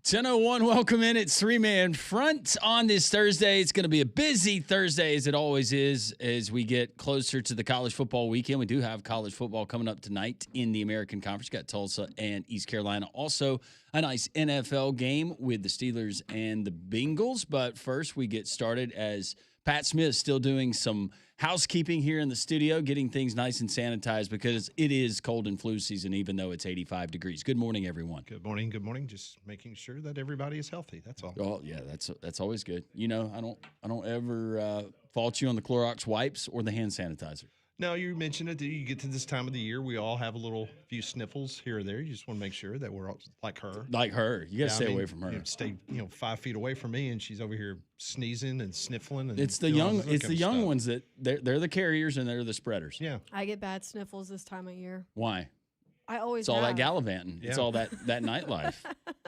10:01, welcome in. It's three-man front on this Thursday. It's going to be a busy Thursday, as it always is, as we get closer to the college football weekend. We do have college football coming up tonight in the American Conference. Got Tulsa and East Carolina. Also, a nice NFL game with the Steelers and the Bengals. But first, we get started as Pat Smith is still doing some housekeeping here in the studio, getting things nice and sanitized because it is cold and flu season, even though it's 85 degrees. Good morning, everyone. Good morning. Good morning. Just making sure that everybody is healthy. That's all. Oh yeah, that's always good. You know, I don't ever fault you on the Clorox wipes or the hand sanitizer. Now, you mentioned it. You get to this time of the year, we all have a few sniffles here or there. You just want to make sure that we're all like her. Like her. You got to stay away from her. You stay, 5 feet away from me, and she's over here sneezing and sniffling. And it's the young ones that they're the carriers and they're the spreaders. Yeah. I get bad sniffles this time of year. Why? I always It's all that gallivanting. Yeah. It's all that nightlife.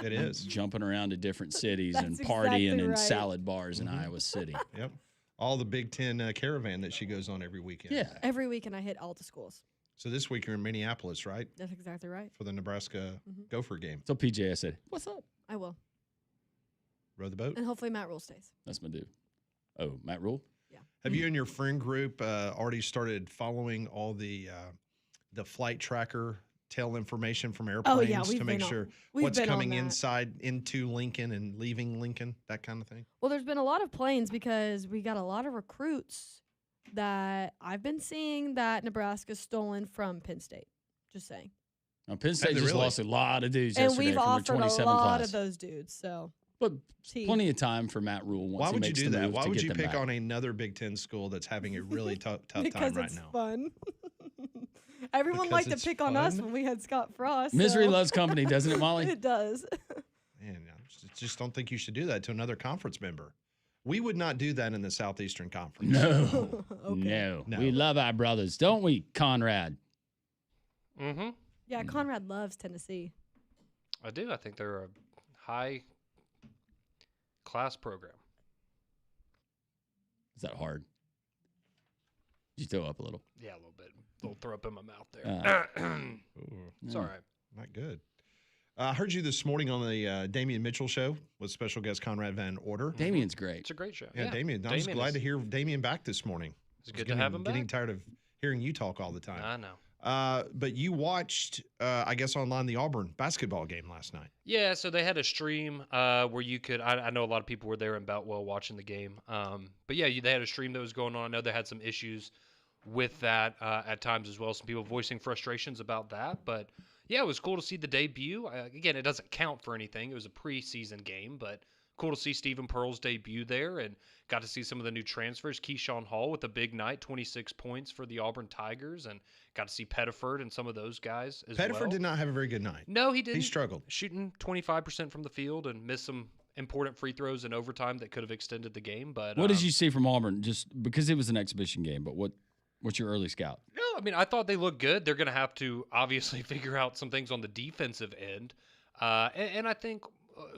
It is. Jumping around to different cities That's and exactly partying in right. salad bars in Iowa City. Yep. All the Big Ten caravan that she goes on every weekend. Yeah. Every weekend I hit all the schools. So this week you're in Minneapolis, right? That's exactly right. For the Nebraska Gopher game. So PJ, said, "What's up?" I will. Row the boat. And hopefully Matt Rule stays. That's my dude. Oh, Matt Rule. Yeah. Have you and your friend group already started following all the flight tracker tail information from airplanes to make sure what's coming inside into Lincoln and leaving Lincoln, that kind of thing? Well, there's been a lot of planes because we got a lot of recruits that I've been seeing that Nebraska's stolen from Penn State. Just saying. Now, Penn State just lost a lot of dudes And yesterday we've from their offered 27 a lot class. of those dudes. So, But plenty of time for Matt Rule once Why he would you makes do the that? move Why to would get you them pick back. on another Big Ten school that's having a really tough time because right it's now? fun. Everyone Because liked to it's pick on us fun? when we had Scott Frost. Misery so. loves company, doesn't it, Molly? It does. Man, I just don't think you should do that to another conference member. We would not do that in the Southeastern Conference. No. Okay. No. We love our brothers, don't we, Conrad? Mm-hmm. Yeah, Conrad loves Tennessee. I do. I think they're a high-class program. Is that hard? Did you throw up a little? Yeah, a little bit. A little throw up in my mouth there. Ooh, It's all right. not good. I heard you this morning on the Damian Mitchell show with special guest Conrad Van Order. Damien's great. It's a great show. Yeah, Damian. I was glad to hear Damian back this morning. It's good to have him back. Getting tired of hearing you talk all the time. I know. But you watched, I guess, online the Auburn basketball game last night. Yeah, so they had a stream where you could. I know a lot of people were there in Boutwell watching the game. But yeah, they had a stream that was going on. I know they had some issues with that at times as well. Some people voicing frustrations about that. But yeah, it was cool to see the debut. Again, it doesn't count for anything. It was a preseason game, but cool to see Stephen Pearl's debut there and got to see some of the new transfers. Keyshawn Hall with a big night, 26 points for the Auburn Tigers, and got to see Pettiford and some of those guys as well. Pettiford did not have a very good night. No, he didn't. He struggled. Shooting 25% from the field and missed some important free throws in overtime that could have extended the game. But What did you see from Auburn? Just because it was an exhibition game, but what's your early scout? No, I mean, I thought they looked good. They're going to have to obviously figure out some things on the defensive end. And I think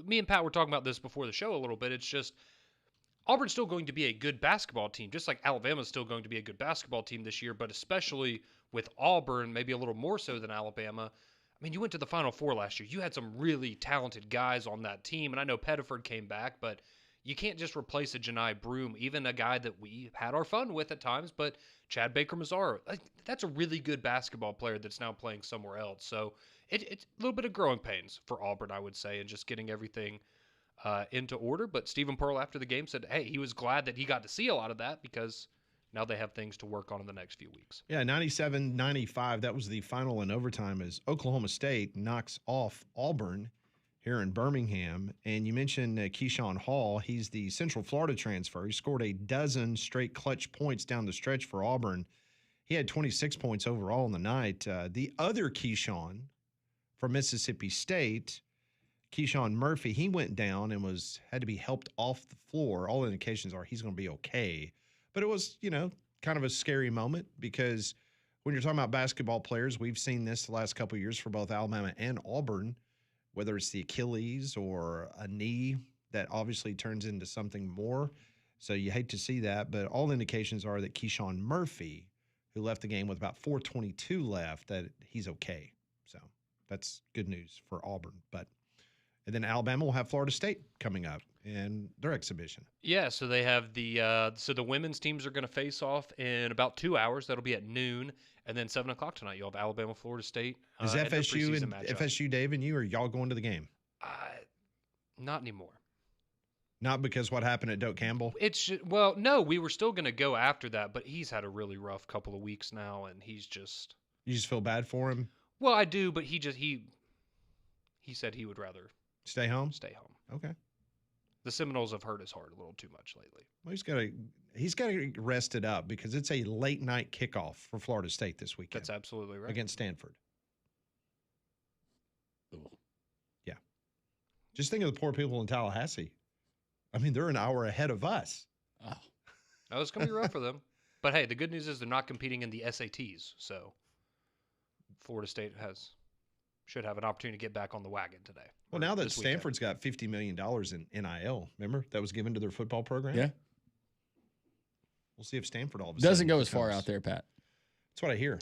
me and Pat were talking about this before the show a little bit. It's just Auburn's still going to be a good basketball team, just like Alabama's still going to be a good basketball team this year, but especially with Auburn, maybe a little more so than Alabama. I mean, you went to the Final Four last year. You had some really talented guys on that team, and I know Pettiford came back, but you can't just replace a Janai Broome, even a guy that we had our fun with at times, but Chad Baker-Mazara, that's a really good basketball player that's now playing somewhere else. So it's a little bit of growing pains for Auburn, I would say, and just getting everything into order. But Stephen Pearl after the game said, hey, he was glad that he got to see a lot of that because now they have things to work on in the next few weeks. Yeah, 97-95, that was the final in overtime as Oklahoma State knocks off Auburn here in Birmingham. And you mentioned Keyshawn Hall. He's the Central Florida transfer. He scored a dozen straight clutch points down the stretch for Auburn. He had 26 points overall in the night. The other Keyshawn from Mississippi State, Keyshawn Murphy, he went down and had to be helped off the floor. All indications are he's going to be okay. But it was, kind of a scary moment because when you're talking about basketball players, we've seen this the last couple of years for both Alabama and Auburn, whether it's the Achilles or a knee that obviously turns into something more. So you hate to see that, but all indications are that Keyshawn Murphy, who left the game with about 4:22 left, that he's okay. So that's good news for Auburn. But And then Alabama will have Florida State coming up in their exhibition. Yeah, so they have the women's teams are going to face off in about 2 hours. That'll be at noon, and then 7 o'clock tonight. You'll have Alabama, Florida State. Is in their FSU preseason and matchup. FSU, Dave, and you, or y'all going to the game? Not anymore. Not because what happened at Doak Campbell? Well, no, we were still going to go after that, but he's had a really rough couple of weeks now, and he's just. You just feel bad for him? Well, I do, but he said he would rather Stay home? stay home. Okay. The Seminoles have hurt his heart a little too much lately. Well, he's got to rest it up because it's a late night kickoff for Florida State this weekend. That's absolutely right. Against Stanford. Ooh. Yeah. Just think of the poor people in Tallahassee. I mean, they're an hour ahead of us. Oh. Oh, it's going to be rough for them. But hey, the good news is they're not competing in the SATs, so Florida State should have an opportunity to get back on the wagon today. Well, now that this weekend. Stanford's got $50 million in NIL, remember? That was given to their football program? Yeah. We'll see if Stanford all of a Doesn't sudden go as far becomes- out there, Pat. That's what I hear.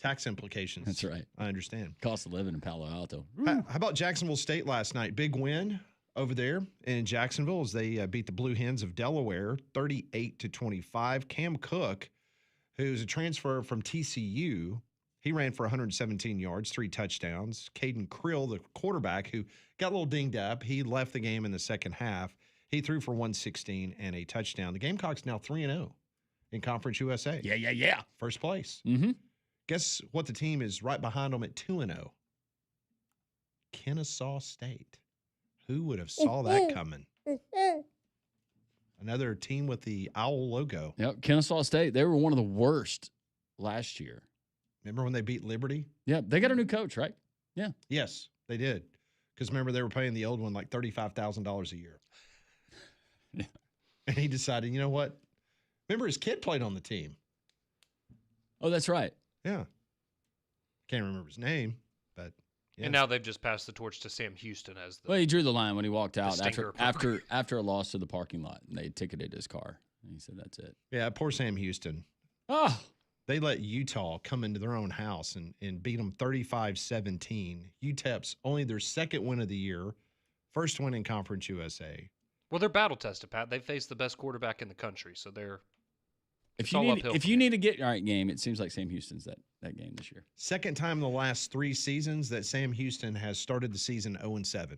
Tax implications. That's right. I understand. Cost of living in Palo Alto. How about Jacksonville State last night? Big win over there in Jacksonville as they beat the Blue Hens of Delaware 38-25. Cam Cook, who's a transfer from TCU, he ran for 117 yards, 3 touchdowns. Caden Krill, the quarterback, who got a little dinged up, he left the game in the second half. He threw for 116 and a touchdown. The Gamecocks now 3-0 in Conference USA. Yeah. First place. Mm-hmm. Guess what the team is right behind them at 2-0? Kennesaw State. Who would have saw that coming? Another team with the owl logo. Yep. Kennesaw State, they were one of the worst last year. Remember when they beat Liberty? Yeah, they got a new coach, right? Yeah. Yes, they did. Because remember, they were paying the old one like $35,000 a year. Yeah. And he decided, you know what? Remember, his kid played on the team. Oh, that's right. Yeah. Can't remember his name, but yeah. And now they've just passed the torch to Sam Houston as the. Well, he drew the line when he walked out stinker after a loss to the parking lot, and they ticketed his car. And he said, "That's it." Yeah, poor Sam Houston. Oh, They let Utah come into their own house and beat them 35-17. UTEP's only their second win of the year, first win in Conference USA. Well, they're battle tested, Pat. They faced the best quarterback in the country, so they're. if It's you all need uphill if from you here. need to get right game, it seems like Sam Houston's that game this year. Second time in the last 3 seasons that Sam Houston has started the season 0-7.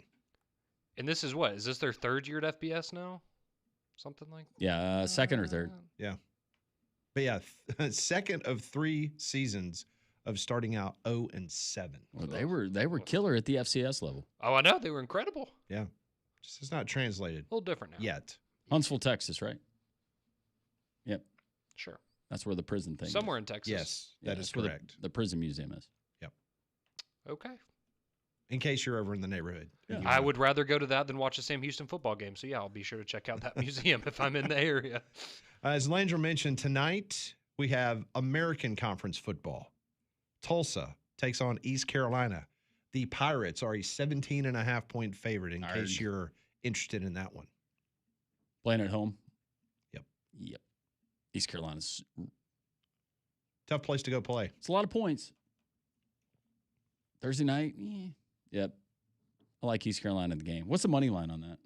And this is what? Is this their third year at FBS now? Something like. Yeah, second or third. Yeah. But yeah, second of 3 seasons of starting out 0-7. Well, they were killer at the FCS level. Oh, I know. They were incredible. Yeah. Just it's not translated A little different now. yet. Huntsville, Texas, right? Yep, Sure. that's where the prison thing. Somewhere is. in Texas. Yes, Yeah, that is that's where correct. The prison museum is. Okay. In case you're over in the neighborhood. Yeah. You I know. would rather go to that than watch a Sam Houston football game. So, yeah, I'll be sure to check out that museum if I'm in the area. As Landry mentioned, tonight we have American Conference football. Tulsa takes on East Carolina. The Pirates are a 17.5-point favorite in case Arg. you're interested in that one. Playing at home. Yep. East Carolina's. Tough place to go play. It's a lot of points. Thursday night. Yep. I like East Carolina in the game. What's the money line on that?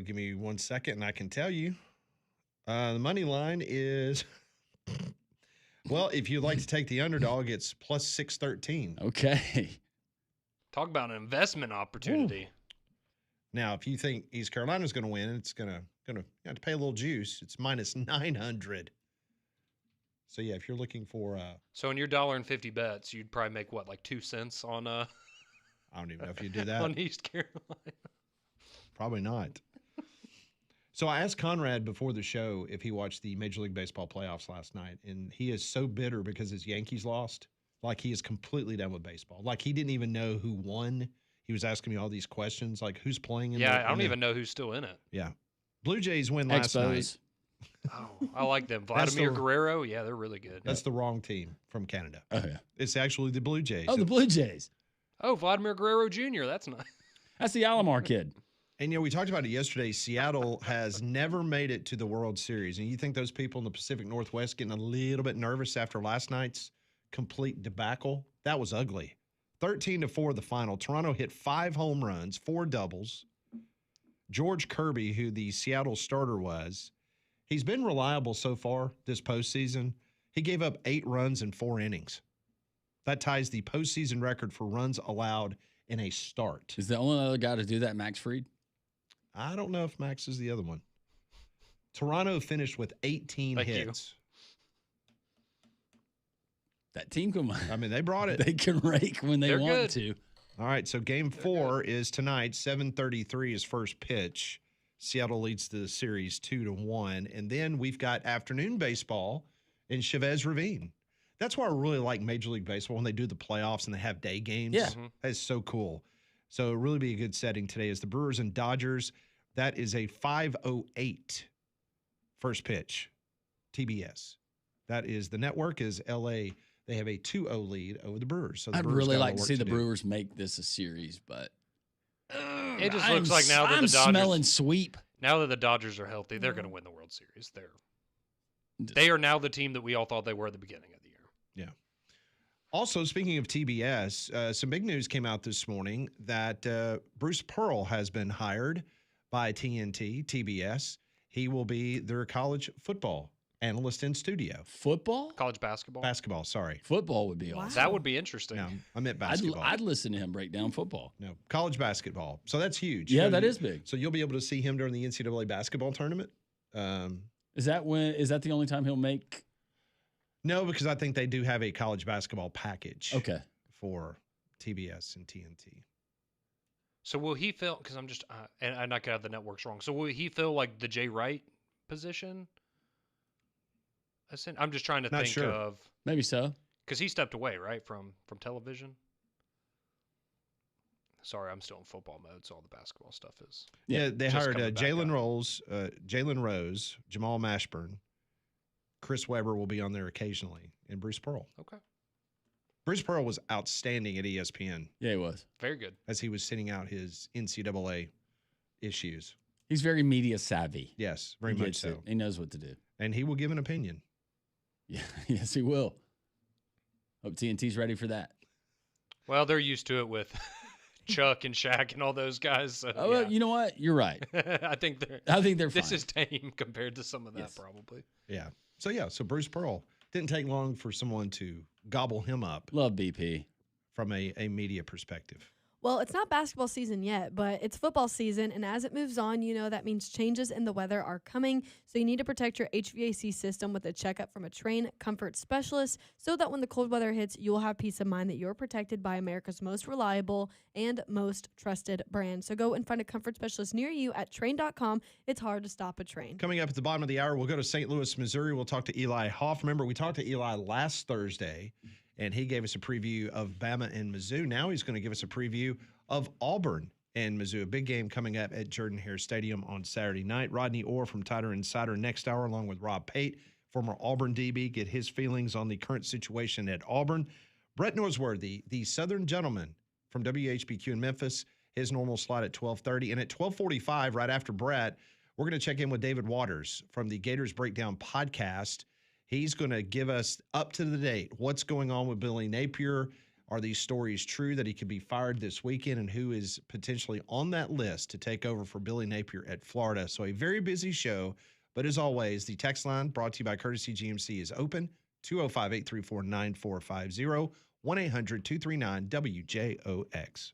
Give me 1 second and I can tell you. The money line is, well, if you'd like to take the underdog, it's plus 613. Okay. Talk about an investment opportunity. Now, if you think East Carolina's going to win, it's going to you have to pay a little juice. It's minus 900. So yeah, if you're looking for, So, in your $1.50 bets, you'd probably make what, like 2 cents on I don't even know if you do that. on East Carolina. Probably not. So I asked Conrad before the show if he watched the Major League Baseball playoffs last night, and he is so bitter because his Yankees lost. Like he is completely done with baseball. Like he didn't even know who won. He was asking me all these questions, like who's playing in Yeah, I don't even know who's still in it. Yeah. Blue Jays win last night. Expos. Oh, I like them. That's Vladimir the- Guerrero, yeah, they're really good. That's the wrong team from Canada. Oh yeah. It's actually the Blue Jays. Oh, the Blue Jays. Oh, Vladimir Guerrero Jr., that's nice. That's the Alomar kid. And, we talked about it yesterday. Seattle has never made it to the World Series. And you think those people in the Pacific Northwest getting a little bit nervous after last night's complete debacle? That was ugly. 13-4 the final. Toronto hit 5 home runs, 4 doubles. George Kirby, who the Seattle starter was, he's been reliable so far this postseason. He gave up 8 runs in 4 innings. That ties the postseason record for runs allowed in a start. Is the only other guy to do that Max Fried? I don't know if Max is the other one. Toronto finished with 18 hits. That team can. I mean, they brought it. They can rake when they want good. to. All right, so game 4 is tonight. 7:33 is first pitch. Seattle leads the series 2-1, and then we've got afternoon baseball in Chavez Ravine. That's why I really like Major League Baseball when they do the playoffs and they have day games. Yeah. That is so cool. So it'll really be a good setting today is the Brewers and Dodgers. That is a 5:08 first pitch, TBS. That is the network is LA. They have a 2-0 lead over the Brewers. So the I'd Brewers really got a like to work see the do. Brewers make this a series, but It just looks like now that I'm the Dodgers smelling sweep. now that the Dodgers are healthy, they're going to win the World Series. They are now the team that we all thought they were at the beginning of the year. Yeah. Also, speaking of TBS, some big news came out this morning that Bruce Pearl has been hired by TBS. He will be their college football analyst in studio. Football? College basketball. Basketball, sorry. Football would be Wow. awesome. That would be interesting. No, I meant I'd basketball. listen to him break down football. No, college basketball. So that's huge. Yeah, So that you- is big. So you'll be able to see him during the NCAA basketball tournament. Is that the only time he'll make? No, because I think they do have a college basketball package Okay. for TBS and TNT. So will he fill? Because I'm just and I could have the networks wrong. So will he fill like the Jay Wright position? I'm just trying to Not think sure. of Maybe so. because he stepped away right from television. Sorry, I'm still in football mode, so all the basketball stuff is. Yeah, they just hired coming back Jalen Rose, Jamal Mashburn, Chris Webber will be on there occasionally, and Bruce Pearl. Okay, Bruce Pearl was outstanding at ESPN Yeah, he was. very good. as he was sending out his NCAA issues. He's very media savvy. Yes, very He much gets so. it. He knows what to do. And he will give an opinion. Yeah, yes, he will. Hope TNT's ready for that. Well, they're used to it with Chuck and Shaq and all those guys. So, Oh, well, you know what? You're right. I think they're. Fine. This is tame compared to some of that, Yes. probably. Yeah. So Bruce Pearl. Didn't take long for someone to gobble him up Love BP. from a media perspective. Well, it's not basketball season yet, but it's football season. And as it moves on, that means changes in the weather are coming. So you need to protect your HVAC system with a checkup from a trained comfort specialist so that when the cold weather hits, you'll have peace of mind that you're protected by America's most reliable and most trusted brand. So go and find a comfort specialist near you at train.com. It's hard to stop a train. Coming up at the bottom of the hour, we'll go to St. Louis, Missouri. We'll talk to Eli Hoff. Remember, we talked to Eli last Thursday, and he gave us a preview of Bama and Mizzou. Now he's going to give us a preview of Auburn and Mizzou. A big game coming up at Jordan-Hare Stadium on Saturday night. Rodney Orr from Tider Insider next hour, along with Rob Pate, former Auburn DB, get his feelings on the current situation at Auburn. Brett Norsworthy, the Southern gentleman from WHBQ in Memphis, his normal slot at 12:30. And at 12:45, right after Brett, we're going to check in with David Waters from the Gators Breakdown podcast. He's going to give us up to the date what's going on with Billy Napier. Are these stories true that he could be fired this weekend, and who is potentially on that list to take over for Billy Napier at Florida? So a very busy show, but as always, the text line brought to you by Courtesy GMC is open, 205-834-9450, 1-800-239-WJOX.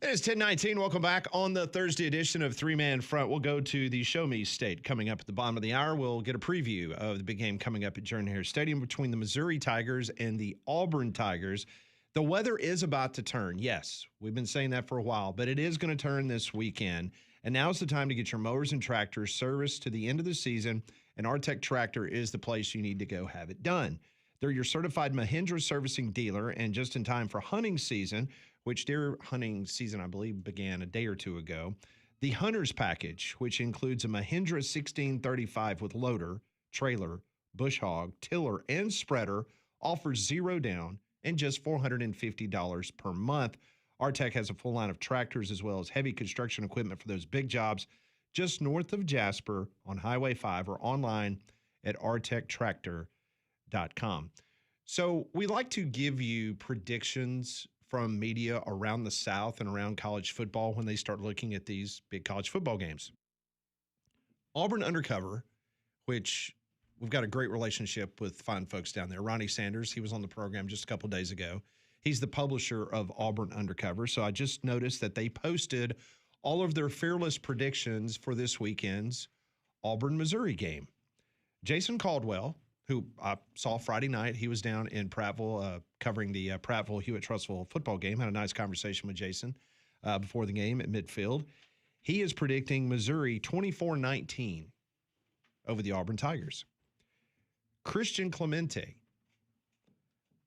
It is 10:19. Welcome back on the Thursday edition of Three Man Front. We'll go to the Show Me State coming up at the bottom of the hour. We'll get a preview of the big game coming up at Jordan-Hare Stadium between the Missouri Tigers and the Auburn Tigers. The weather is about to turn. Yes, we've been saying that for a while, but it is going to turn this weekend. And now's the time to get your mowers and tractors serviced to the end of the season, and Artec Tractor is the place you need to go have it done. They're your certified Mahindra servicing dealer, and just in time for hunting season, which deer hunting season, I believe, began a day or two ago. The Hunter's Package, which includes a Mahindra 1635 with loader, trailer, bush hog, tiller, and spreader, offers zero down and just $450 per month. Artec has a full line of tractors as well as heavy construction equipment for those big jobs just north of Jasper on Highway 5 or online at artectractor.com. So we like to give you predictions from media around the South and around college football when they start looking at these big college football games. Auburn Undercover, which we've got a great relationship with fine folks down there. Ronnie Sanders, he was on the program just a couple of days ago. He's the publisher of Auburn Undercover. So I just noticed that they posted all of their fearless predictions for this weekend's Auburn-Missouri game. Jason Caldwell, who I saw Friday night, he was down in Prattville covering the Prattville-Hewitt-Trussville football game. Had a nice conversation with Jason before the game at midfield. He is predicting Missouri 24-19 over the Auburn Tigers. Christian Clemente,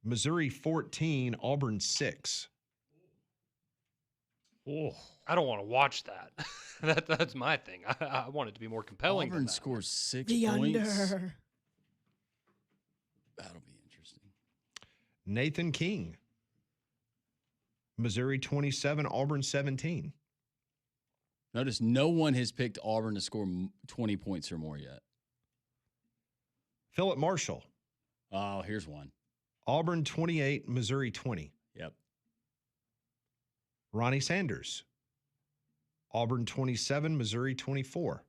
Missouri 14, Auburn 6. Oh, I don't want to watch that. That's my thing. I want it to be more compelling. Auburn scores 6 The points. under. That'll be interesting. Nathan King, Missouri 27, Auburn 17. Notice no one has picked Auburn to score 20 points or more yet. Philip Marshall, Oh, here's one. Auburn 28, Missouri 20. Yep. Ronnie Sanders, Auburn 27, Missouri 24.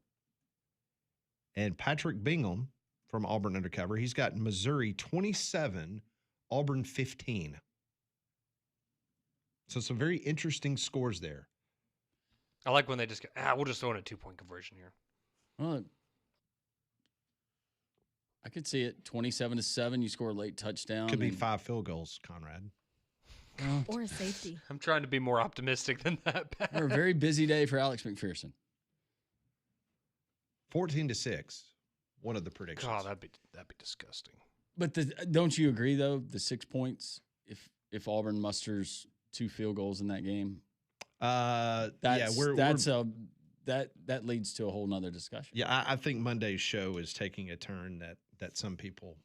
And Patrick Bingham from Auburn Undercover, he's got Missouri 27, Auburn 15. So some very interesting scores there. I like when they just go, we'll just throw in a 2-point conversion here. Well, I could see it. 27-7. You score a late touchdown. Could be 5 field goals, Conrad. Or a safety. I'm trying to be more optimistic than that. Pat. Or a very busy day for Alex McPherson. 14-6. One of the predictions. God, that'd be disgusting. But don't you agree though? The 6 points, if Auburn musters 2 field goals in that game, that leads to a whole nother discussion. Yeah, I think Monday's show is taking a turn that some people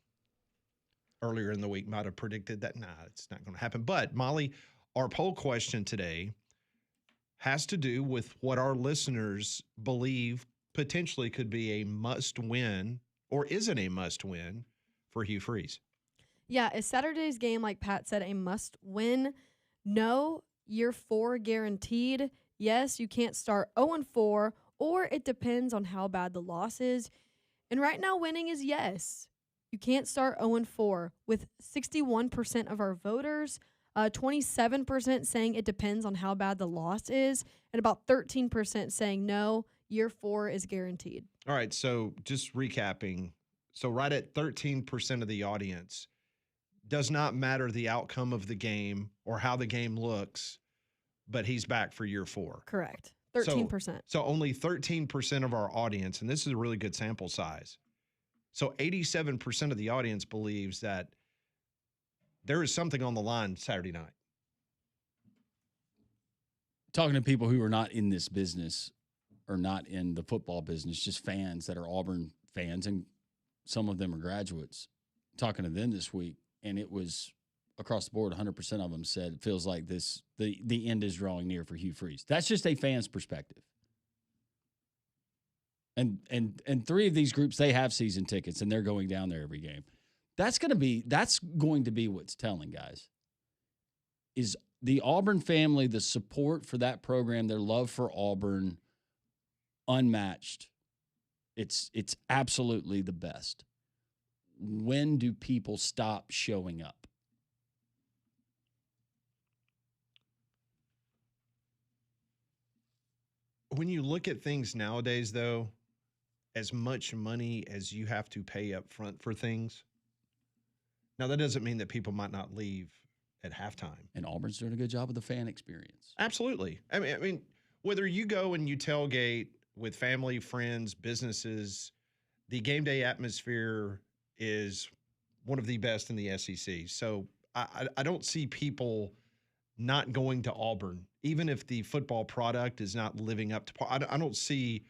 earlier in the week might have predicted that. Nah, it's not going to happen. But Molly, our poll question today has to do with what our listeners believe potentially could be a must-win or isn't a must-win for Hugh Freeze. Yeah, is Saturday's game, like Pat said, a must-win? No. Year 4 guaranteed. Yes, you can't start 0-4, or it depends on how bad the loss is. And right now, winning is yes. You can't start 0-4 with 61% of our voters, 27% saying it depends on how bad the loss is, and about 13% saying no, year 4 is guaranteed. All right, so just recapping. So right at 13% of the audience, does not matter the outcome of the game or how the game looks, but he's back for year 4. Correct. 13%. So only 13% of our audience, and this is a really good sample size. So 87% of the audience believes that there is something on the line Saturday night. Talking to people who are not in this business or not in the football business, just fans that are Auburn fans, and some of them are graduates, talking to them this week, and it was across the board, 100% of them said it feels like the end is drawing near for Hugh Freeze. That's just a fan's perspective. And 3 of these groups, they have season tickets, and they're going down there every game. That's going to be what's telling, guys, is the Auburn family, the support for that program, their love for Auburn, unmatched. It's absolutely the best. When do people stop showing up? When you look at things nowadays, though, as much money as you have to pay up front for things, now that doesn't mean that people might not leave at halftime. And Auburn's doing a good job with the fan experience. Absolutely. I mean, whether you go and you tailgate with family, friends, businesses, the game day atmosphere is one of the best in the SEC. So I don't see people not going to Auburn, even if the football product is not living up to par. I don't see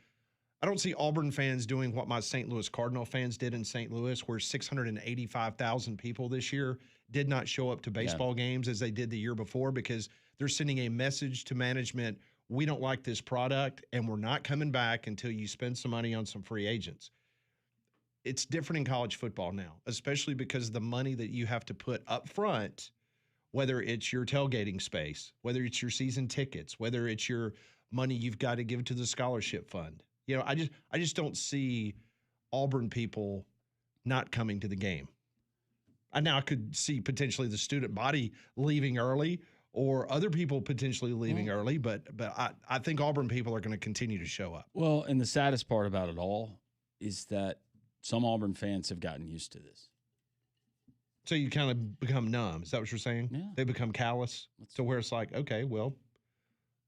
Auburn fans doing what my St. Louis Cardinal fans did in St. Louis, where 685,000 people this year did not show up to baseball games as they did the year before because they're sending a message to management, we don't like this product and we're not coming back until you spend some money on some free agents. It's different in college football now, especially because of the money that you have to put up front, whether it's your tailgating space, whether it's your season tickets, whether it's your money you've got to give to the scholarship fund. You know, I just don't see Auburn people not coming to the game. Now I could see potentially the student body leaving early or other people potentially leaving early, but I think Auburn people are going to continue to show up. Well, and the saddest part about it all is that some Auburn fans have gotten used to this. So you kind of become numb. Is that what you're saying? Yeah. They become callous to where it's like, okay, well,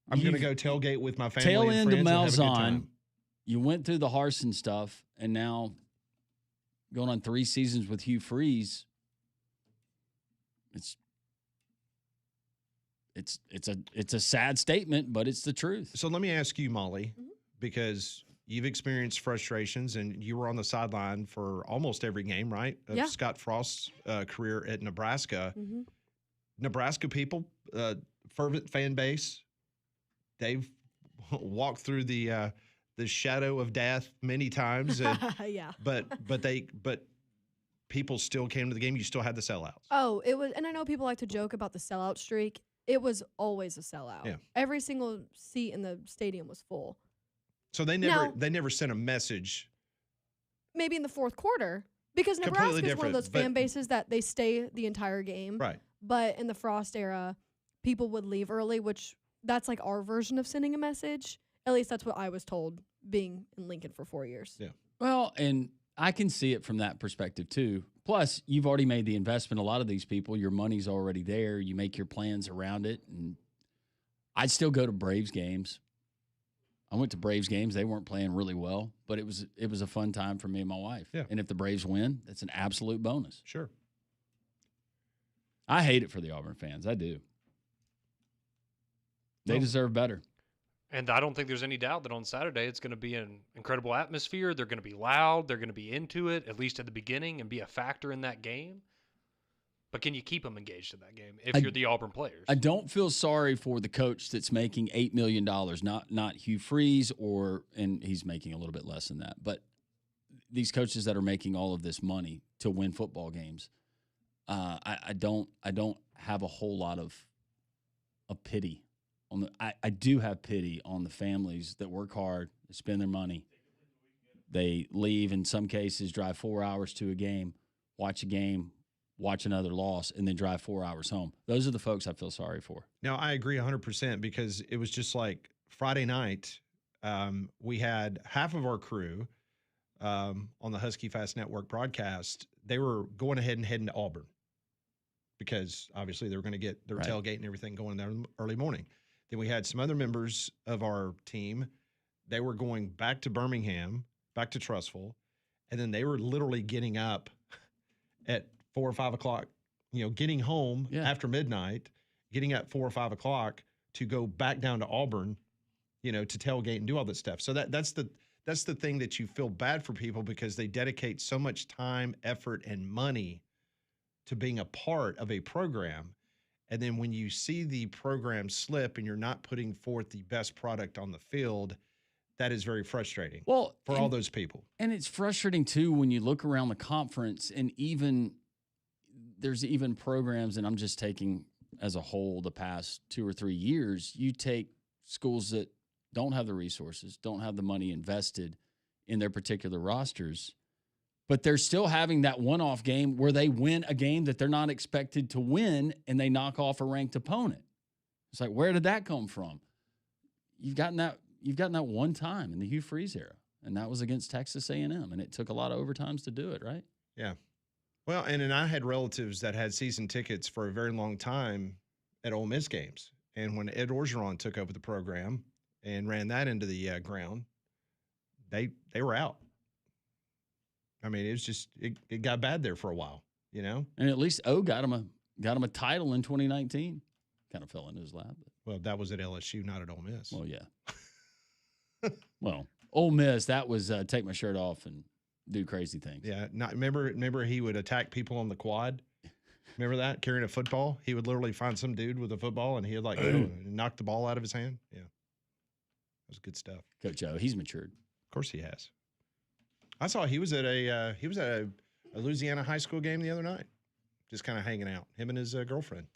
I'm going to go tailgate with my family tail and end friends to and have a good Malzahn. time. You went through the Harsin stuff, and now going on 3 seasons with Hugh Freeze. It's a sad statement, but it's the truth. So let me ask you, Molly, because you've experienced frustrations and you were on the sideline for almost every game, right? Of Scott Frost's career at Nebraska. Mm-hmm. Nebraska people, fervent fan base, they've walked through the shadow of death many times. And, but people still came to the game. You still had the sellouts. Oh, it was, and I know people like to joke about the sellout streak. It was always a sellout. Yeah. Every single seat in the stadium was full. So they never sent a message. Maybe in the fourth quarter, because Nebraska is one of those fan bases that they stay the entire game. Right. But in the Frost era, people would leave early, which that's like our version of sending a message. At least that's what I was told, being in Lincoln for 4 years. Yeah. Well, and I can see it from that perspective too. Plus, you've already made the investment. A lot of these people, your money's already there. You make your plans around it. And I'd still go to Braves games. I went to Braves games. They weren't playing really well, but it was a fun time for me and my wife. Yeah. And if the Braves win, that's an absolute bonus. Sure. I hate it for the Auburn fans. I do. They deserve better. And I don't think there's any doubt that on Saturday it's going to be an incredible atmosphere. They're going to be loud. They're going to be into it, at least at the beginning, and be a factor in that game. But can you keep them engaged in that game if you're the Auburn players? I don't feel sorry for the coach that's making $8 million, not Hugh Freeze, and he's making a little bit less than that. But these coaches that are making all of this money to win football games, I don't have a whole lot of pity. I do have pity on the families that work hard, they spend their money. They leave, in some cases, drive 4 hours to a game, watch another loss, and then drive 4 hours home. Those are the folks I feel sorry for. Now, I agree 100% because it was just like Friday night, we had half of our crew on the Husky Fast Network broadcast. They were going ahead and heading to Auburn because obviously they were going to get their tailgate and everything going there early morning. Then we had some other members of our team. They were going back to Birmingham, back to Trussville, and then they were literally getting up at 4 or 5 o'clock, getting home after midnight, getting up 4 or 5 o'clock to go back down to Auburn, to tailgate and do all this stuff. So that's the thing that you feel bad for people because they dedicate so much time, effort, and money to being a part of a program. And then when you see the program slip and you're not putting forth the best product on the field, that is very frustrating for all those people. And it's frustrating, too, when you look around the conference and there's even programs, and I'm just taking as a whole the past 2 or 3 years, you take schools that don't have the resources, don't have the money invested in their particular rosters, but they're still having that one-off game where they win a game that they're not expected to win and they knock off a ranked opponent. It's like, where did that come from? You've gotten that you've gotten that one time in the Hugh Freeze era, and that was against Texas A&M, and it took a lot of overtimes to do it, right? Yeah. Well, and I had relatives that had season tickets for a very long time at Ole Miss games. And when Ed Orgeron took over the program and ran that into the ground, they were out. I mean, it was just it got bad there for a while, you know. And at least got him a title in 2019. Kind of fell into his lap. But, Well, that was at LSU, not at Ole Miss. well, yeah. Well, Ole Miss, that was take my shirt off and do crazy things. Yeah, remember he would attack people on the quad. Remember that, carrying a football? He would literally find some dude with a football, and he'd like go and knock the ball out of his hand. Yeah, that was good stuff. Coach O, he's matured. Of course, he has. I saw he was at a Louisiana high school game the other night, just kind of hanging out. Him and his girlfriend.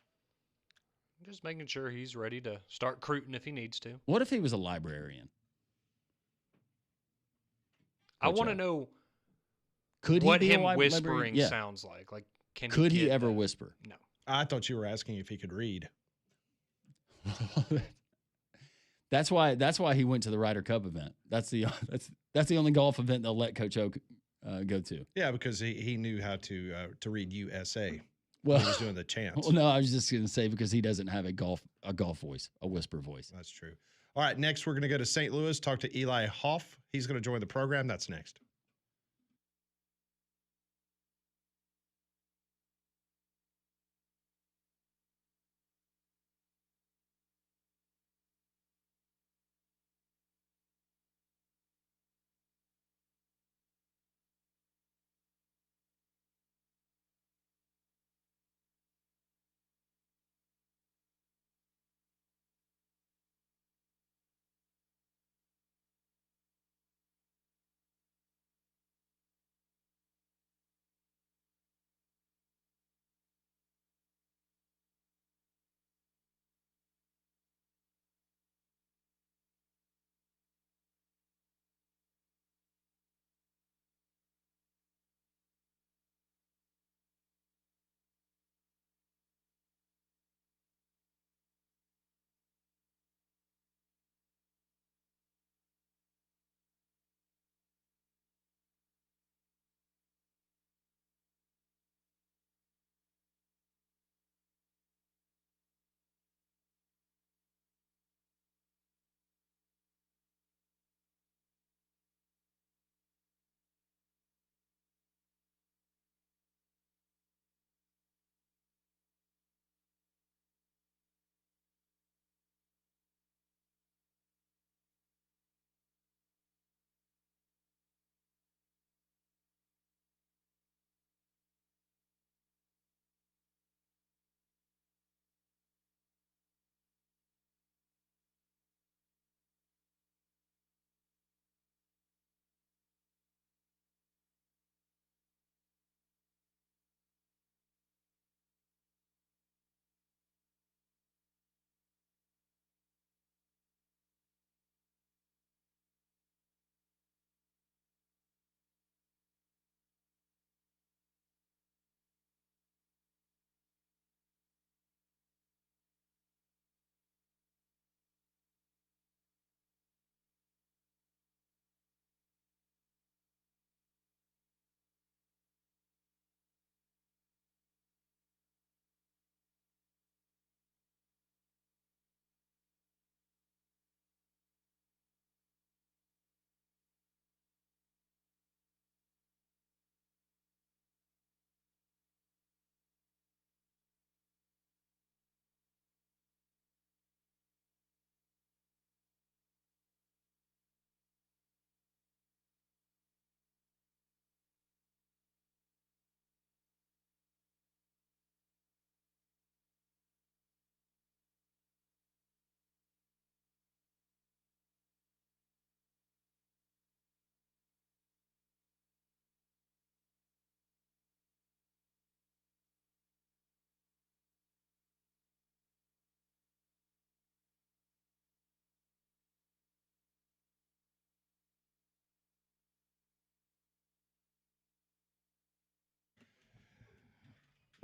Just making sure he's ready to start recruiting if he needs to. What if he was a librarian? I want to know could what he be him a whispering yeah. sounds like. Like, could he ever whisper? No. I thought you were asking if he could read. That's why he went to the Ryder Cup event. That's the only golf event they'll let Coach O go to. Yeah, because he knew how to read USA. Well, he was doing the chants. Well, no, I was just going to say because he doesn't have a golf voice, a whisper voice. That's true. All right, next we're going to go to St. Louis, talk to Eli Hoff. He's going to join the program. That's next.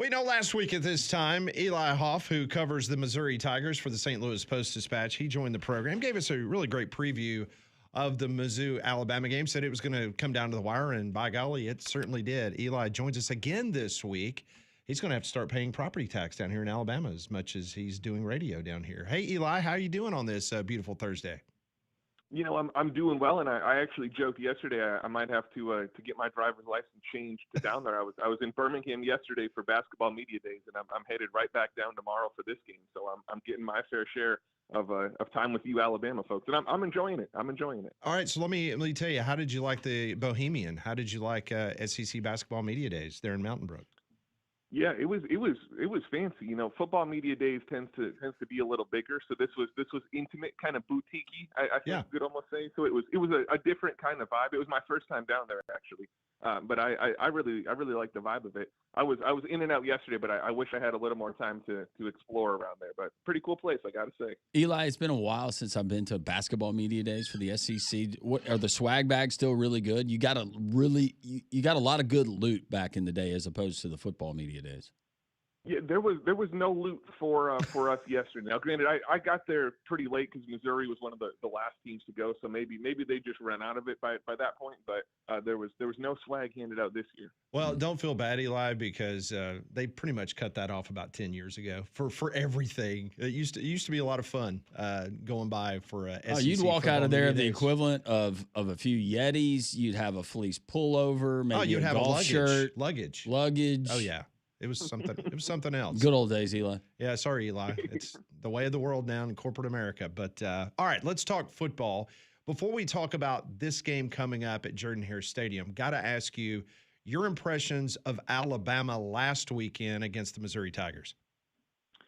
We know last week at this time, Eli Hoff, who covers the Missouri Tigers for the St. Louis Post-Dispatch, he joined the program, gave us a really great preview of the Mizzou-Alabama game, said it was going to come down to the wire, and by golly, it certainly did. Eli joins us again this week. He's going to have to start paying property tax down here in Alabama as much as he's doing radio down here. Hey, Eli, how are you doing on this beautiful Thursday? You know, I'm doing well, and I actually joked yesterday I might have to get my driver's license changed to down there. I was in Birmingham yesterday for basketball media days, and I'm headed right back down tomorrow for this game. So I'm getting my fair share of time with you Alabama folks, and I'm enjoying it. I'm enjoying it. All right, so let me tell you, how did you like the Bohemian? How did you like SEC basketball media days there in Mountain Brook? Yeah, it was fancy. You know, football media days tends to be a little bigger, so this was intimate, kind of boutiquey. I think you could almost say. So it was a different kind of vibe. It was my first time down there actually, but I really liked the vibe of it. I was in and out yesterday, but I wish I had a little more time to explore around there. But pretty cool place, I gotta say. Eli, it's been a while since I've been to basketball media days for the SEC. What are the swag bags still really good? You got a lot of good loot back in the day as opposed to the football media days. Yeah, there was no loot for us yesterday. Now, granted, I got there pretty late because Missouri was one of the last teams to go, so maybe they just ran out of it by that point. But there was no swag handed out this year. Well, don't feel bad, Eli, because they pretty much cut that off about 10 years ago for everything. It used to be a lot of fun going by for SEC. You'd walk out of there the days. Equivalent of a few Yetis. You'd have a fleece pullover, maybe you'd have golf shirt, luggage. luggage. Oh yeah. It was something. It was something else. Good old days, Eli. Yeah, sorry, Eli. It's the way of the world now in corporate America. But all right, let's talk football. Before we talk about this game coming up at Jordan-Hare Stadium, got to ask you your impressions of Alabama last weekend against the Missouri Tigers.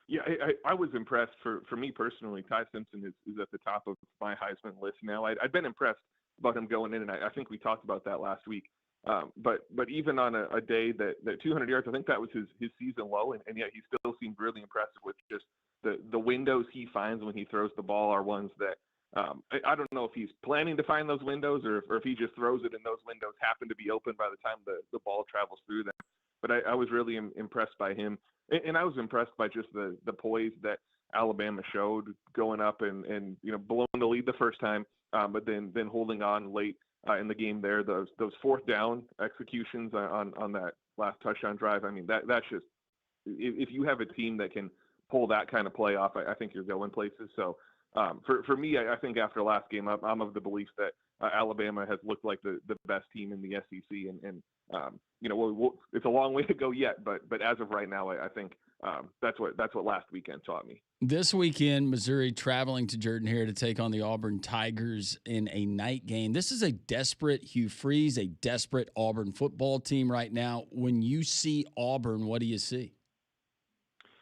Yeah, I was impressed. For me personally, Ty Simpson is at the top of my Heisman list now. I'd been impressed about him going in, and I think we talked about that last week. But even on a day that 200 yards, I think that was his season low, and yet he still seemed really impressive with just the windows he finds when he throws the ball are ones that I don't know if he's planning to find those windows or if he just throws it and those windows happen to be open by the time the ball travels through them. But I was really impressed by him, and I was impressed by just the poise that Alabama showed going up and blowing the lead the first time, but then holding on late. In the game there, those fourth down executions on that last touchdown drive. I mean, that's just, if you have a team that can pull that kind of play off, I think you're going places. So for me, I think after last game, I'm of the belief that Alabama has looked like the best team in the SEC, and it's a long way to go yet, but as of right now, I think that's what last weekend taught me. This weekend, Missouri traveling to Jordan-Hare to take on the Auburn Tigers in a night game. This is a desperate Hugh Freeze, a desperate Auburn football team right now. When you see Auburn, what do you see?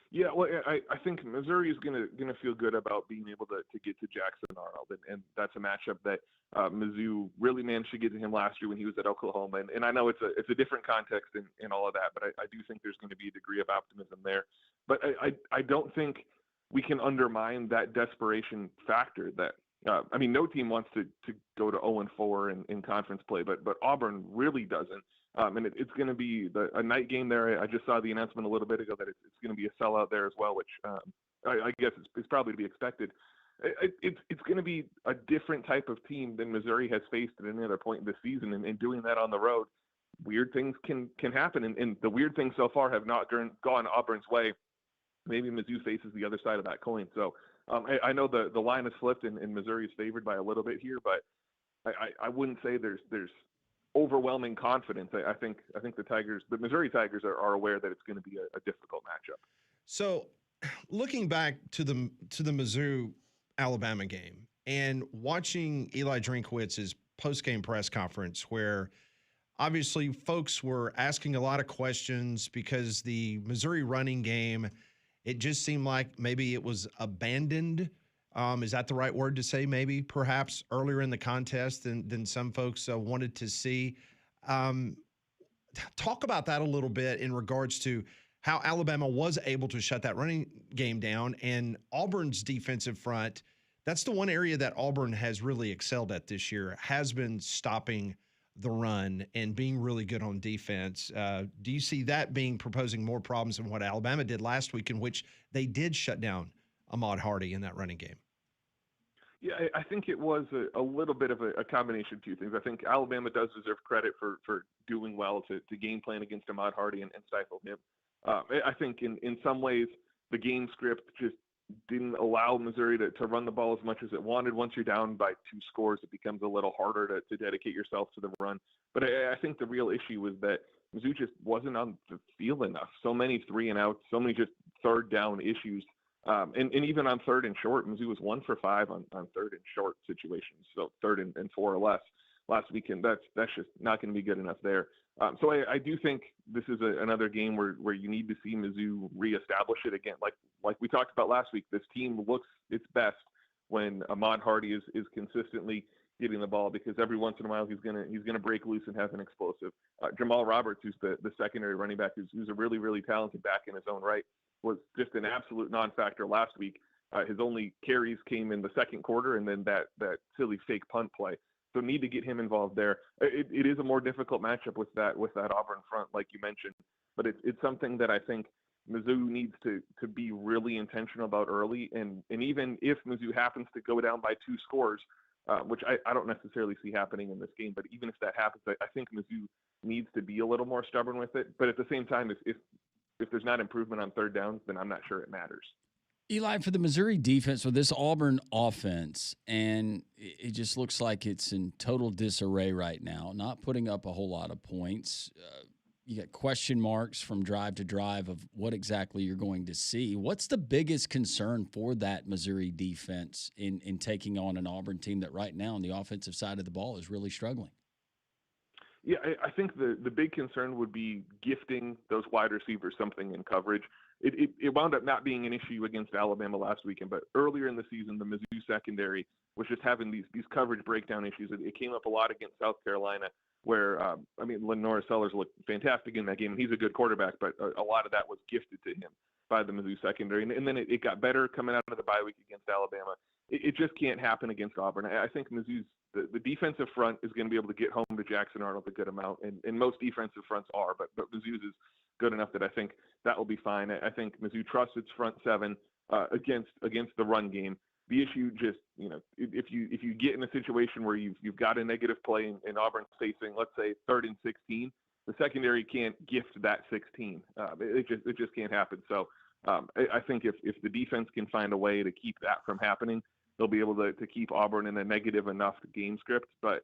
Yeah, well, I think Missouri is gonna feel good about being able to get to Jackson Arnold, and that's a matchup that Mizzou really managed to get to him last year when he was at Oklahoma, and I know it's a different context in all of that, but I do think there's going to be a degree of optimism there. But I don't think we can undermine that desperation factor. That no team wants to go to 0-4 in conference play, but Auburn really doesn't. And it's going to be a night game there. I just saw the announcement a little bit ago that it's going to be a sellout there as well, which I guess it's probably to be expected. It's going to be a different type of team than Missouri has faced at any other point in the season, and doing that on the road, weird things can happen, and the weird things so far have not gone Auburn's way. Maybe Mizzou faces the other side of that coin. So I know the line is flipped and Missouri is favored by a little bit here, but I wouldn't say there's overwhelming confidence. I think the Missouri Tigers are aware that it's going to be a difficult matchup. So looking back to the Mizzou Alabama game and watching Eli Drinkwitz's post-game press conference, where obviously folks were asking a lot of questions because the Missouri running game, it just seemed like maybe it was abandoned. Is that the right word to say? Maybe perhaps earlier in the contest than some folks wanted to see. Talk about that a little bit in regards to how Alabama was able to shut that running game down, and Auburn's defensive front. That's the one area that Auburn has really excelled at this year, has been stopping the run and being really good on defense. Do you see that being proposing more problems than what Alabama did last week, in which they did shut down Ahmad Hardy in that running game? Yeah, I think it was a little bit of a combination of two things. I think Alabama does deserve credit for doing well to game plan against Ahmad Hardy and stifle him. I think in some ways the game script just didn't allow Missouri to run the ball as much as it wanted. Once you're down by 2 scores, it becomes a little harder to dedicate yourself to the run. But I think the real issue was that Mizzou just wasn't on the field enough. So many 3-and-outs, so many just third down issues. And even on 3rd and short, Mizzou was 1 for 5 on 3rd and short situations. So 3rd and 4 or less last weekend. That's just not going to be good enough there. So I do think this is another game where you need to see Mizzou reestablish it again. Like we talked about last week, this team looks its best when Ahmad Hardy is consistently getting the ball, because every once in a while he's gonna break loose and have an explosive. Jamal Roberts, who's the secondary running back, who's a really, really talented back in his own right, was just an absolute non-factor last week. His only carries came in the second quarter, and then that silly fake punt play. So need to get him involved there. It is a more difficult matchup with that Auburn front, like you mentioned, but it's something that I think Mizzou needs to be really intentional about early. And even if Mizzou happens to go down by 2 scores, which I don't necessarily see happening in this game, but even if that happens, I think Mizzou needs to be a little more stubborn with it. But at the same time, if there's not improvement on 3rd downs, then I'm not sure it matters. Eli, for the Missouri defense, with this Auburn offense, and it just looks like it's in total disarray right now, not putting up a whole lot of points. You got question marks from drive to drive of what exactly you're going to see. What's the biggest concern for that Missouri defense in taking on an Auburn team that right now on the offensive side of the ball is really struggling? Yeah, I think the big concern would be gifting those wide receivers something in coverage. It wound up not being an issue against Alabama last weekend, but earlier in the season, the Mizzou secondary was just having these coverage breakdown issues. It came up a lot against South Carolina, where, Lenora Sellers looked fantastic in that game, and he's a good quarterback, but a lot of that was gifted to him by the Mizzou secondary. And then it got better coming out of the bye week against Alabama. It just can't happen against Auburn. I think Mizzou's the defensive front is going to be able to get home to Jackson Arnold a good amount, and most defensive fronts are, but Mizzou's is good enough that I think that will be fine. I think Mizzou trusts its front 7 against the run game. The issue just, if you get in a situation where you've got a negative play and Auburn's facing, let's say 3rd and 16, the secondary can't gift that 16. It just can't happen. So I think if the defense can find a way to keep that from happening, they'll be able to keep Auburn in a negative enough game script. But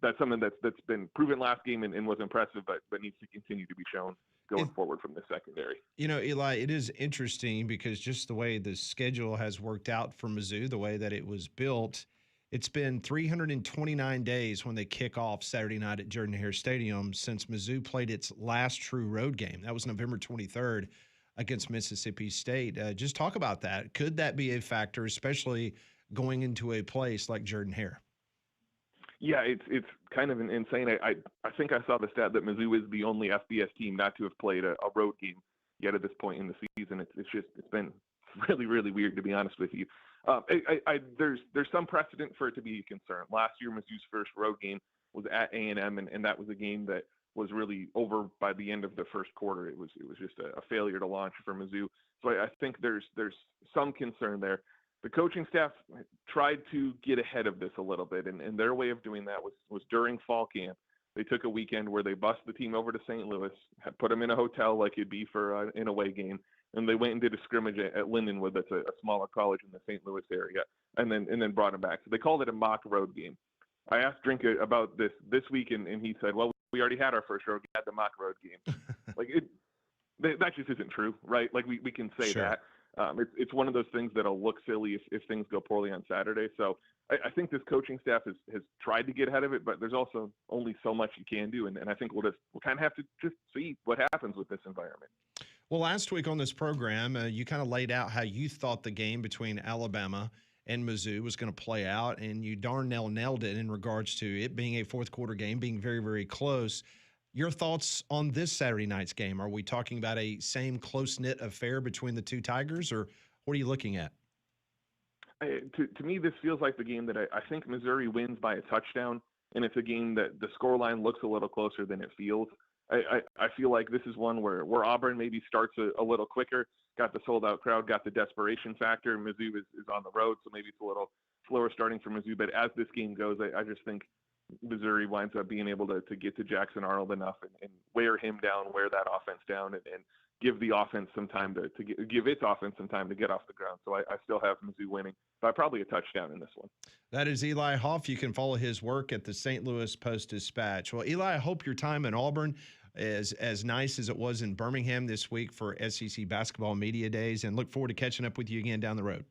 that's something that's been proven last game and was impressive, but needs to continue to be shown going forward from the secondary. Eli, it is interesting because just the way the schedule has worked out for Mizzou, the way that it was built, it's been 329 days when they kick off Saturday night at Jordan-Hare Stadium since Mizzou played its last true road game. That was November 23rd against Mississippi State. Just talk about that. Could that be a factor, especially going into a place like Jordan-Hare? Yeah, it's kind of insane. I think I saw the stat that Mizzou is the only FBS team not to have played a road game yet at this point in the season. It's been really, really weird, to be honest with you. There's some precedent for it to be a concern. Last year, Mizzou's first road game was at A&M, and that was a game that was really over by the end of the first quarter. It was just a failure to launch for Mizzou. So I think there's some concern there. The coaching staff tried to get ahead of this a little bit, and their way of doing that was during fall camp. They took a weekend where they bussed the team over to St. Louis, had put them in a hotel like it'd be for an away game, and they went and did a scrimmage at Lindenwood, that's a smaller college in the St. Louis area, and then brought them back. So they called it a mock road game. I asked Drinka about this week, and he said, well, we already had our first road game, had the mock road game. That just isn't true, right? Like we can say Sure. that. It's one of those things that'll look silly if things go poorly on Saturday. So I think this coaching staff has tried to get ahead of it, but there's also only so much you can do. And I think we'll kind of have to just see what happens with this environment. Well, last week on this program, you kind of laid out how you thought the game between Alabama and Mizzou was going to play out, and you darn nailed it in regards to it being a fourth quarter game, being very, very close. Your thoughts on this Saturday night's game? Are we talking about a same close-knit affair between the two Tigers, or what are you looking at? To me, this feels like the game that I think Missouri wins by a touchdown, and it's a game that the scoreline looks a little closer than it feels. I feel like this is one where Auburn maybe starts a little quicker, got the sold out crowd, got the desperation factor. Mizzou is on the road, so maybe it's a little slower starting for Mizzou. But as this game goes, I just think Missouri winds up being able to get to Jackson Arnold enough and wear him down, wear that offense down, and give the offense some time to give its offense some time to get off the ground. So I still have Mizzou winning by probably a touchdown in this one. That is Eli Hoff. You can follow his work at the St. Louis Post-Dispatch. Well, Eli, I hope your time in Auburn is as nice as it was in Birmingham this week for SEC Basketball Media Days, and look forward to catching up with you again down the road.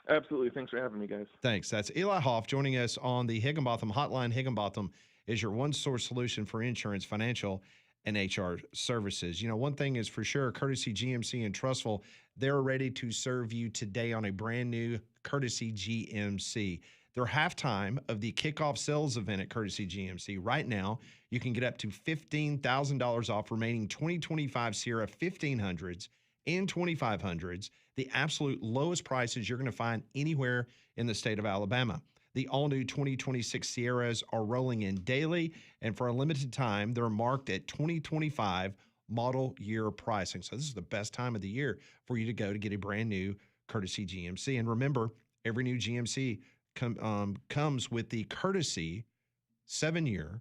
Absolutely. Thanks for having me, guys. Thanks. That's Eli Hoff joining us on the Higginbotham Hotline. Higginbotham is your one-source solution for insurance, financial, and HR services. You know, one thing is for sure, Courtesy GMC in Trussville, they're ready to serve you today on a brand new Courtesy GMC. They're halftime of the kickoff sales event at Courtesy GMC. Right now, you can get up to $15,000 off remaining 2025 Sierra 1500s and 2500s, the absolute lowest prices you're going to find anywhere in the state of Alabama. The all-new 2026 Sierras are rolling in daily, and for a limited time, they're marked at 2025 model year pricing. So this is the best time of the year for you to go to get a brand new Courtesy GMC. And remember, every new GMC comes with the Courtesy 7-year,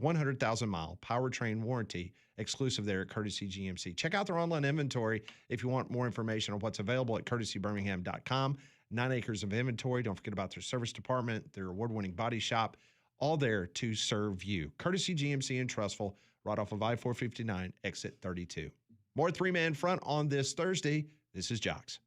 100,000-mile powertrain warranty exclusive there at Courtesy GMC. Check out their online inventory if you want more information on what's available at courtesybirmingham.com. 9 acres of inventory. Don't forget about their service department, their award-winning body shop, all there to serve you. Courtesy GMC in Trussville, right off of I-459, exit 32. More three-man front on this Thursday. This is Jocks.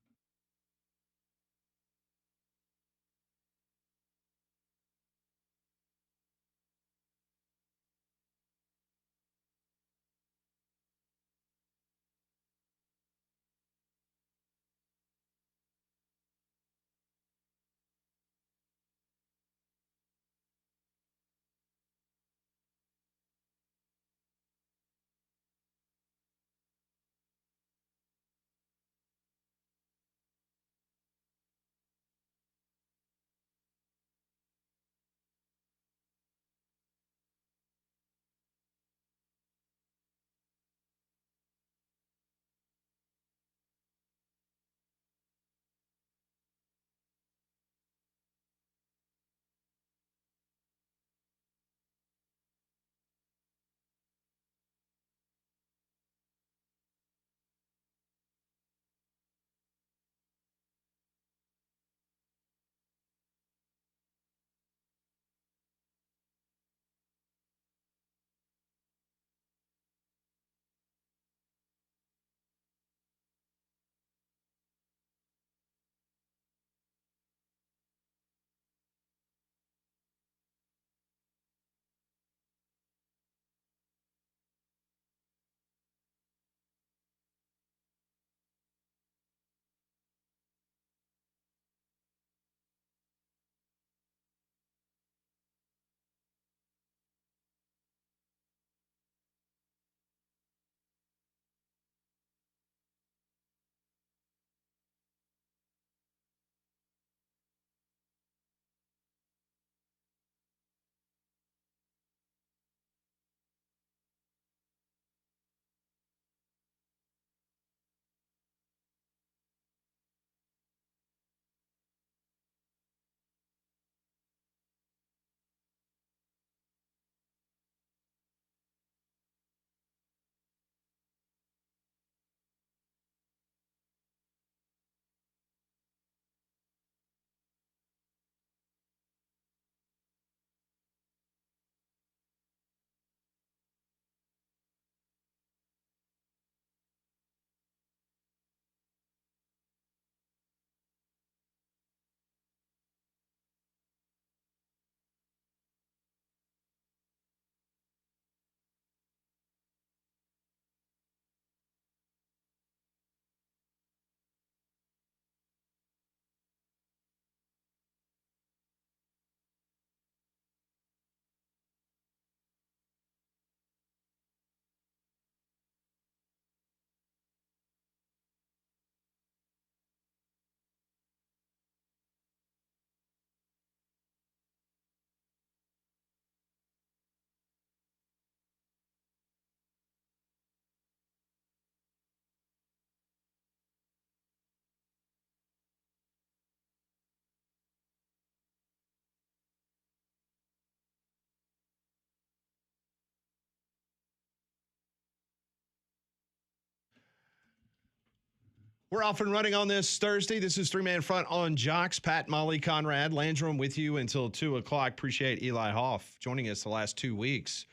We're off and running on this Thursday. This is 3-Man Front on Jocks. Pat, Molly, Conrad, Landrum with you until 2 o'clock. Appreciate Eli Hoff joining us the last 2 weeks.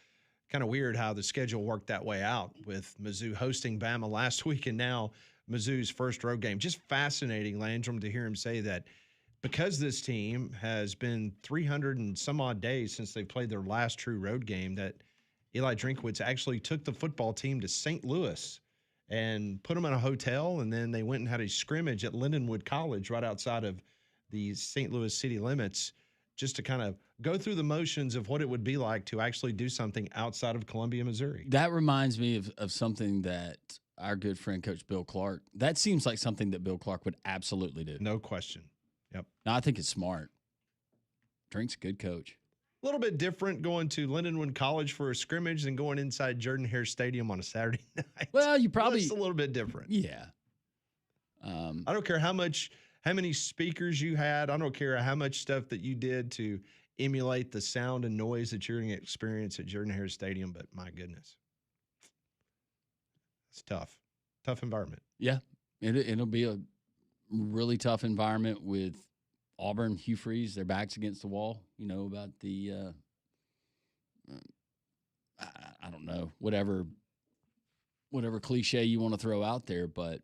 Kind of weird how the schedule worked that way out with Mizzou hosting Bama last week and now Mizzou's first road game. Just fascinating, Landrum, to hear him say that because this team has been 300 and some odd days since they played their last true road game, that Eli Drinkwitz actually took the football team to St. Louis and put them in a hotel, and then they went and had a scrimmage at Lindenwood College right outside of the St. Louis city limits just to kind of go through the motions of what it would be like to actually do something outside of Columbia, Missouri. That reminds me of something that our good friend Coach Bill Clark, that seems like something that Bill Clark would absolutely do. No question. Yep. No, I think it's smart. Drink's a good coach. A little bit different going to Lindenwood College for a scrimmage than going inside Jordan-Hare Stadium on a Saturday night. Well, you probably it's a little bit different. Yeah. I don't care how many speakers you had. I don't care how much stuff that you did to emulate the sound and noise that you're going to experience at Jordan-Hare Stadium. But my goodness, it's tough. Tough environment. Yeah. It'll be a really tough environment with Auburn, Hugh Freeze, their backs against the wall, you know, about the, I don't know, whatever cliche you want to throw out there, but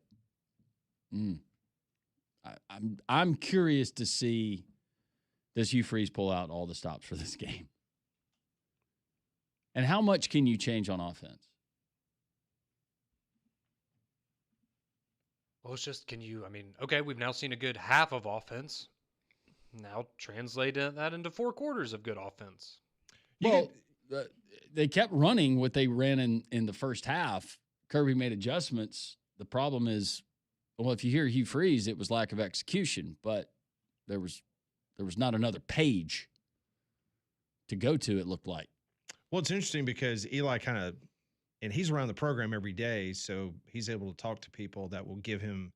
I'm curious to see, does Hugh Freeze pull out all the stops for this game? And how much can you change on offense? Well, it's just, okay, we've now seen a good half of offense. Now translate that into 4 quarters of good offense. They kept running what they ran in the first half. Kirby made adjustments. The problem is, well, if you hear Hugh Freeze, it was lack of execution, but there was not another page to go to, it looked like. Well, it's interesting because Eli and he's around the program every day, so he's able to talk to people that will give him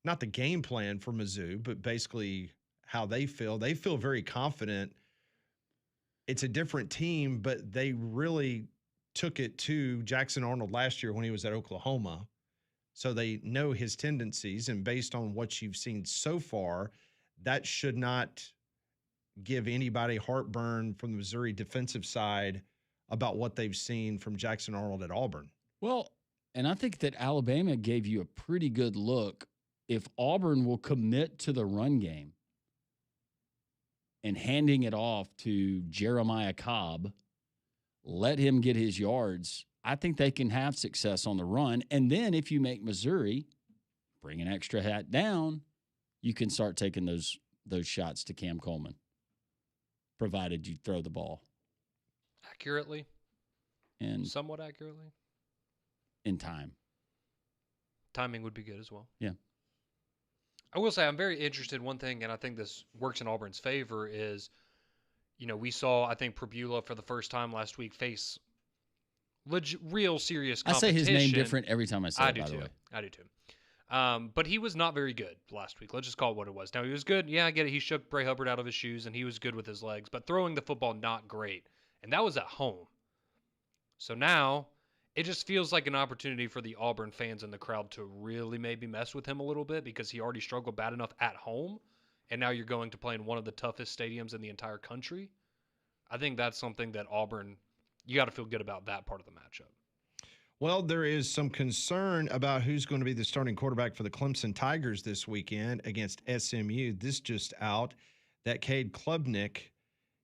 not the game plan for Mizzou, but basically how they feel. They feel very confident. It's a different team, but they really took it to Jackson Arnold last year when he was at Oklahoma. So they know his tendencies, and based on what you've seen so far, that should not give anybody heartburn from the Missouri defensive side about what they've seen from Jackson Arnold at Auburn. Well, and I think that Alabama gave you a pretty good look. If Auburn will commit to the run game and handing it off to Jeremiah Cobb, let him get his yards, I think they can have success on the run. And then if you make Missouri bring an extra hat down, you can start taking those shots to Cam Coleman, provided you throw the ball accurately and somewhat accurately in time. Timing would be good as well. Yeah. I will say I'm very interested in one thing, and I think this works in Auburn's favor, is, we saw, I think, Prabula for the first time last week face real serious competition. I say his name different every time I say it, by the way. I do too. But he was not very good last week. Let's just call it what it was. Now, he was good. Yeah, I get it. He shook Bray Hubbard out of his shoes, and he was good with his legs. But throwing the football, not great. And that was at home. So now it just feels like an opportunity for the Auburn fans in the crowd to really maybe mess with him a little bit, because he already struggled bad enough at home, and now you're going to play in one of the toughest stadiums in the entire country. I think that's something that Auburn, you got to feel good about that part of the matchup. Well, there is some concern about who's going to be the starting quarterback for the Clemson Tigers this weekend against SMU. This just out that Cade Klubnik,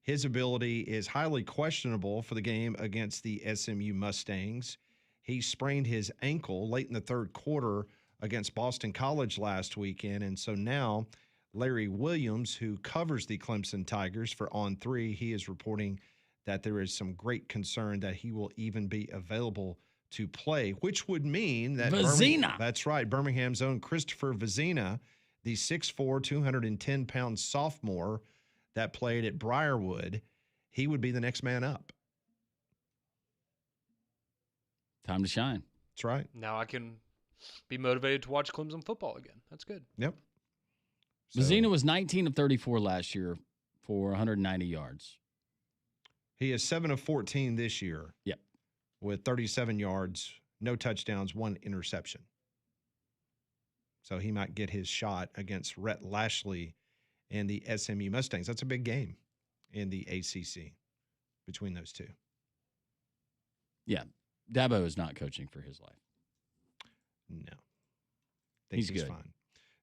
his ability is highly questionable for the game against the SMU Mustangs. He sprained his ankle late in the third quarter against Boston College last weekend. And so now Larry Williams, who covers the Clemson Tigers for On 3, he is reporting that there is some great concern that he will even be available to play, which would mean that Vizina. That's right, Birmingham's own Christopher Vizina, the 6'4", 210-pound sophomore that played at Briarwood, he would be the next man up. Time to shine. That's right. Now I can be motivated to watch Clemson football again. That's good. Yep. Vizina was 19 of 34 last year for 190 yards. He is 7 of 14 this year. Yep. With 37 yards, no touchdowns, 1 interception. So he might get his shot against Rhett Lashley and the SMU Mustangs. That's a big game in the ACC between those two. Yeah. Dabo is not coaching for his life. No. He's good. fine.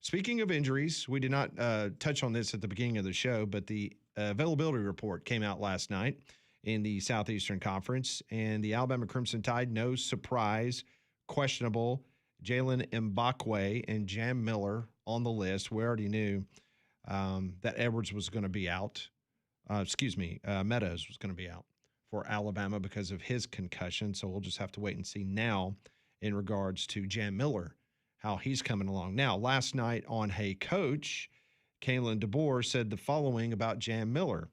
Speaking of injuries, we did not touch on this at the beginning of the show, but the availability report came out last night in the Southeastern Conference, and the Alabama Crimson Tide, no surprise, questionable, Jalen Mbakwe and Jam Miller on the list. We already knew that Edwards was going to be out. Meadows was going to be out for Alabama because of his concussion, so we'll just have to wait and see now in regards to Jam Miller, how he's coming along. Now, last night on Hey Coach, Kalen DeBoer said the following about Jam Miller.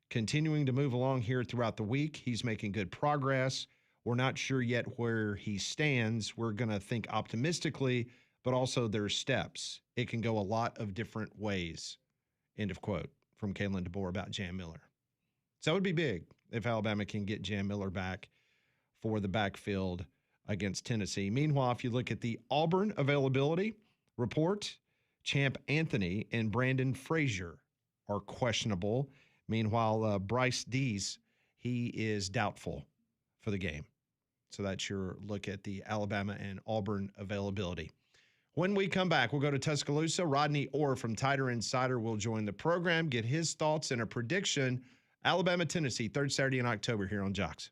Continuing to move along here throughout the week. He's making good progress. We're not sure yet where he stands. We're going to think optimistically, but also there's steps. It can go a lot of different ways. End of quote from Kalen DeBoer about Jam Miller. So it would be big if Alabama can get Jam Miller back for the backfield against Tennessee. Meanwhile, if you look at the Auburn availability report, Champ Anthony and Brandon Frazier are questionable. Meanwhile, Bryce Dees, he is doubtful for the game. So that's your look at the Alabama and Auburn availability. When we come back, we'll go to Tuscaloosa. Rodney Orr from Tider Insider will join the program, get his thoughts and a prediction. Alabama, Tennessee, third Saturday in October here on Jocks.